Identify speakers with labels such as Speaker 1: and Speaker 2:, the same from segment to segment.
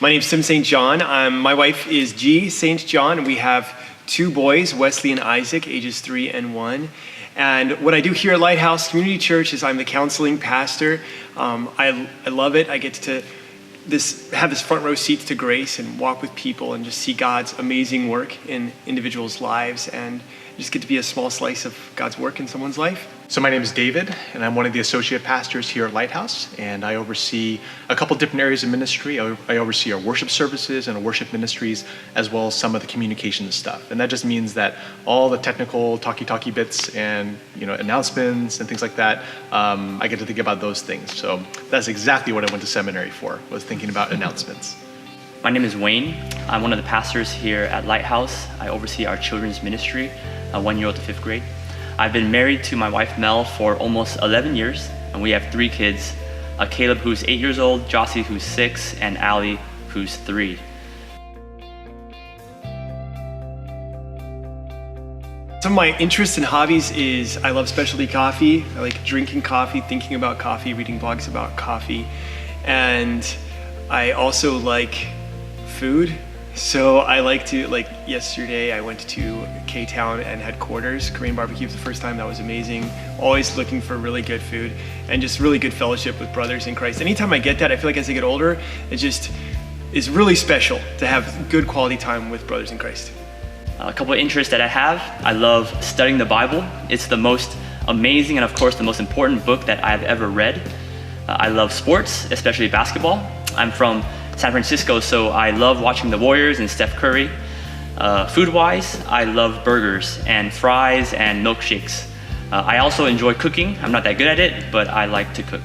Speaker 1: My name's Tim St. John. My wife is G. St. John, and we have two boys, Wesley and Isaac, ages 3 and 1. And what I do here at Lighthouse Community Church is I'm the counseling pastor. I love it. I get to have this front row seat to grace and walk with people and just see God's amazing work in individuals' lives and just get to be a small slice of God's work in someone's life.
Speaker 2: So my name is David, and I'm one of the associate pastors here at Lighthouse, and I oversee a couple different areas of ministry. I oversee our worship services and our worship ministries, as well as some of the communication stuff. And that just means that all the technical talky bits and announcements and things like that, I get to think about those things. So that's exactly what I went to seminary for, was thinking about announcements.
Speaker 3: My name is Wayne. I'm one of the pastors here at Lighthouse. I oversee our children's ministry, 1-year-old to 5th grade. I've been married to my wife Mel for almost 11 years, and we have 3 kids, Caleb who's 8 years old, Jossie who's 6, and Allie who's 3.
Speaker 1: Some of my interests and hobbies is I love specialty coffee. I like drinking coffee, thinking about coffee, reading blogs about coffee. And I also like food. So I like to, yesterday I went to K-Town and had quarters, Korean barbecue for the first time. That was amazing. Always looking for really good food and just really good fellowship with brothers in Christ. Anytime I get that, I feel like as I get older, it just is really special to have good quality time with brothers in Christ.
Speaker 3: A couple of interests that I have. I love studying the Bible. It's the most amazing and of course the most important book that I've ever read. I love sports, especially basketball. I'm from San Francisco, so I love watching the Warriors and Steph Curry. Food-wise, I love burgers and fries and milkshakes. I also enjoy cooking. I'm not that good at it, but I like to cook.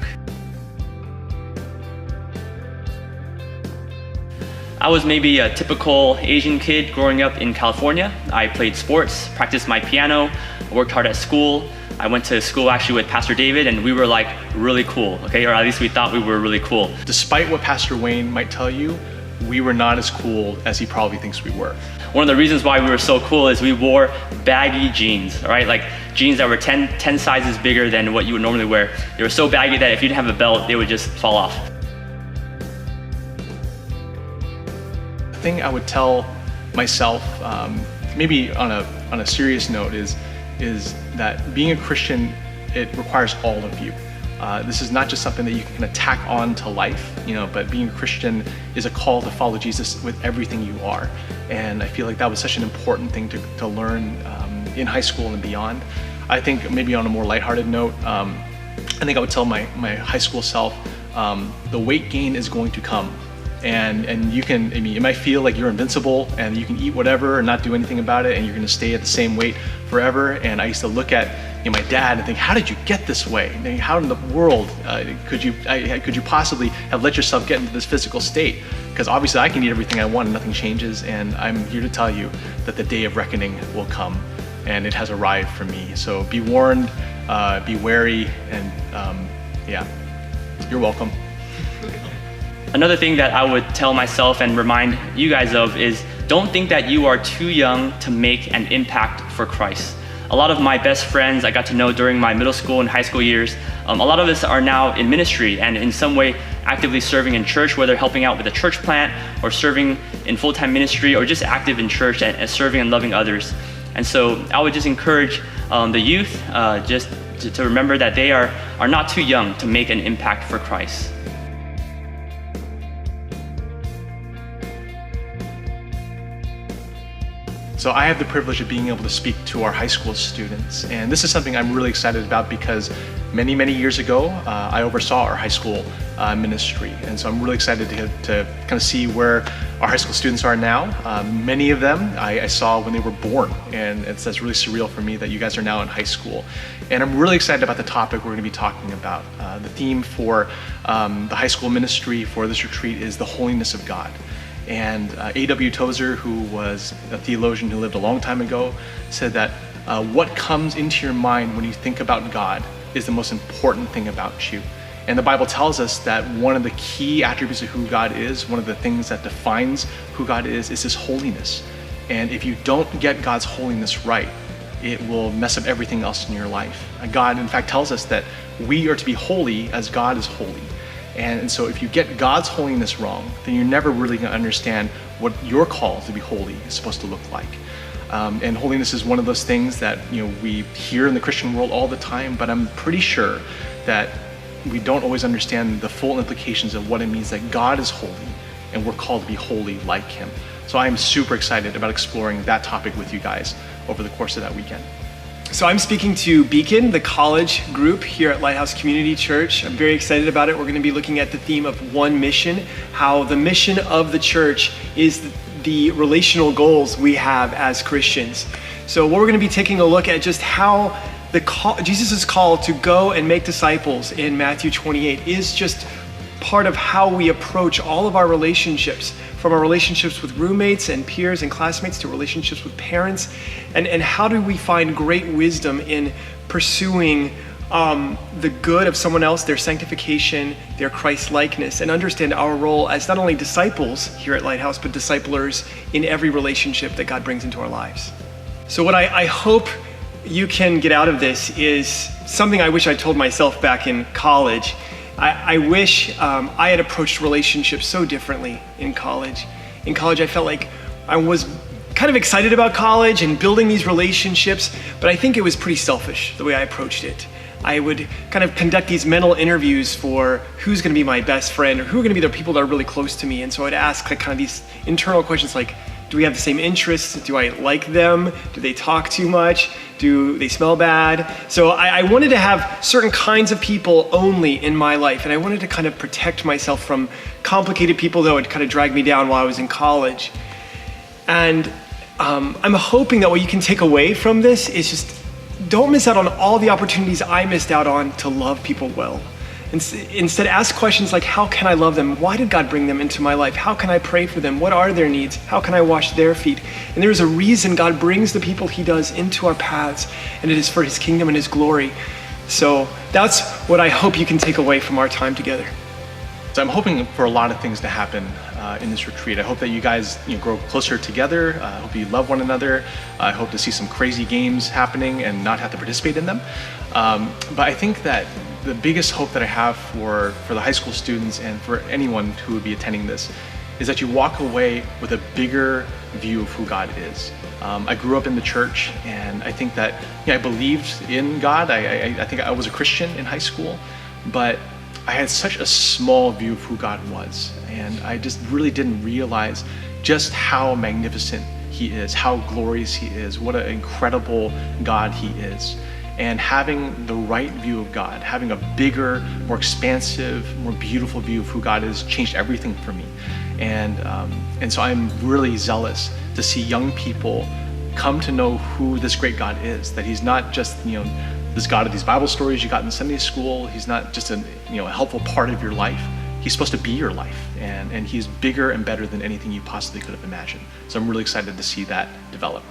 Speaker 3: I was maybe a typical Asian kid growing up in California. I played sports, practiced my piano, worked hard at school. I went to school actually with Pastor David, and we were really cool, okay? Or at least we thought we were really cool.
Speaker 2: Despite what Pastor Wayne might tell you, we were not as cool as he probably thinks we were.
Speaker 3: One of the reasons why we were so cool is we wore baggy jeans, all right? Like jeans that were 10 sizes bigger than what you would normally wear. They were so baggy that if you didn't have a belt, they would just fall off.
Speaker 2: The thing I would tell myself, maybe on a serious note, is that being a Christian, it requires all of you. This is not just something that you can kind of tack on to life, but being a Christian is a call to follow Jesus with everything you are. And I feel like that was such an important thing to learn in high school and beyond. I think maybe on a more lighthearted note, I think I would tell my high school self, the weight gain is going to come. And you can, it might feel like you're invincible and you can eat whatever and not do anything about it and you're gonna stay at the same weight forever. And I used to look at my dad and think, how did you get this way? How in the world could you possibly have let yourself get into this physical state? Because obviously I can eat everything I want and nothing changes, and I'm here to tell you that the day of reckoning will come, and it has arrived for me. So be warned, be wary, and yeah, you're welcome.
Speaker 3: Another thing that I would tell myself and remind you guys of is don't think that you are too young to make an impact for Christ. A lot of my best friends I got to know during my middle school and high school years, a lot of us are now in ministry and in some way actively serving in church, whether helping out with a church plant or serving in full-time ministry or just active in church and serving and loving others. And so I would just encourage the youth just to remember that they are not too young to make an impact for Christ.
Speaker 2: So I have the privilege of being able to speak to our high school students, and this is something I'm really excited about because many years ago I oversaw our high school ministry, and so I'm really excited to kind of see where our high school students are now. Many of them I saw when they were born, and that's really surreal for me that you guys are now in high school. And I'm really excited about the topic we're going to be talking about. The theme for the high school ministry for this retreat is the holiness of God. And A.W. Tozer, who was a theologian who lived a long time ago, said that what comes into your mind when you think about God is the most important thing about you. And the Bible tells us that one of the key attributes of who God is, one of the things that defines who God is His holiness. And if you don't get God's holiness right, it will mess up everything else in your life. God, in fact, tells us that we are to be holy as God is holy. And so if you get God's holiness wrong, then you're never really going to understand what your call to be holy is supposed to look like. And holiness is one of those things that we hear in the Christian world all the time, but I'm pretty sure that we don't always understand the full implications of what it means that God is holy and we're called to be holy like him. So I'm super excited about exploring that topic with you guys over the course of that weekend.
Speaker 1: So I'm speaking to Beacon, the college group here at Lighthouse Community Church. I'm very excited about it. We're going to be looking at the theme of one mission, how the mission of the church is the relational goals we have as Christians. So what we're going to be taking a look at just how Jesus' call to go and make disciples in Matthew 28 is just part of how we approach all of our relationships, from our relationships with roommates and peers and classmates to relationships with parents, and how do we find great wisdom in pursuing the good of someone else, their sanctification, their Christ-likeness, and understand our role as not only disciples here at Lighthouse, but disciplers in every relationship that God brings into our lives. So what I hope you can get out of this is something I wish I told myself back in college. I wish I had approached relationships so differently in college. In college, I felt like I was kind of excited about college and building these relationships, but I think it was pretty selfish the way I approached it. I would kind of conduct these mental interviews for who's going to be my best friend or who are going to be the people that are really close to me. And so I'd ask kind of these internal questions like, do we have the same interests? Do I like them? Do they talk too much? Do they smell bad? So I wanted to have certain kinds of people only in my life, and I wanted to kind of protect myself from complicated people that would kind of drag me down while I was in college. And I'm hoping that what you can take away from this is just don't miss out on all the opportunities I missed out on to love people well. Instead, ask questions like, how can I love them? Why did God bring them into my life? How can I pray for them? What are their needs? How can I wash their feet? And there's a reason God brings the people he does into our paths, and it is for his kingdom and his glory. So that's what I hope you can take away from our time together.
Speaker 2: So I'm hoping for a lot of things to happen in this retreat. I hope that you guys grow closer together. I hope you love one another. I hope to see some crazy games happening and not have to participate in them. But I think that the biggest hope that I have for the high school students and for anyone who would be attending this is that you walk away with a bigger view of who God is. I grew up in the church, and I think that I believed in God. I think I was a Christian in high school, but I had such a small view of who God was, and I just really didn't realize just how magnificent he is, how glorious he is, what an incredible God he is. And having the right view of God, having a bigger, more expansive, more beautiful view of who God is changed everything for me. And so I'm really zealous to see young people come to know who this great God is, that he's not just, this God of these Bible stories you got in Sunday school. He's not just a helpful part of your life. He's supposed to be your life, and he's bigger and better than anything you possibly could have imagined. So I'm really excited to see that develop.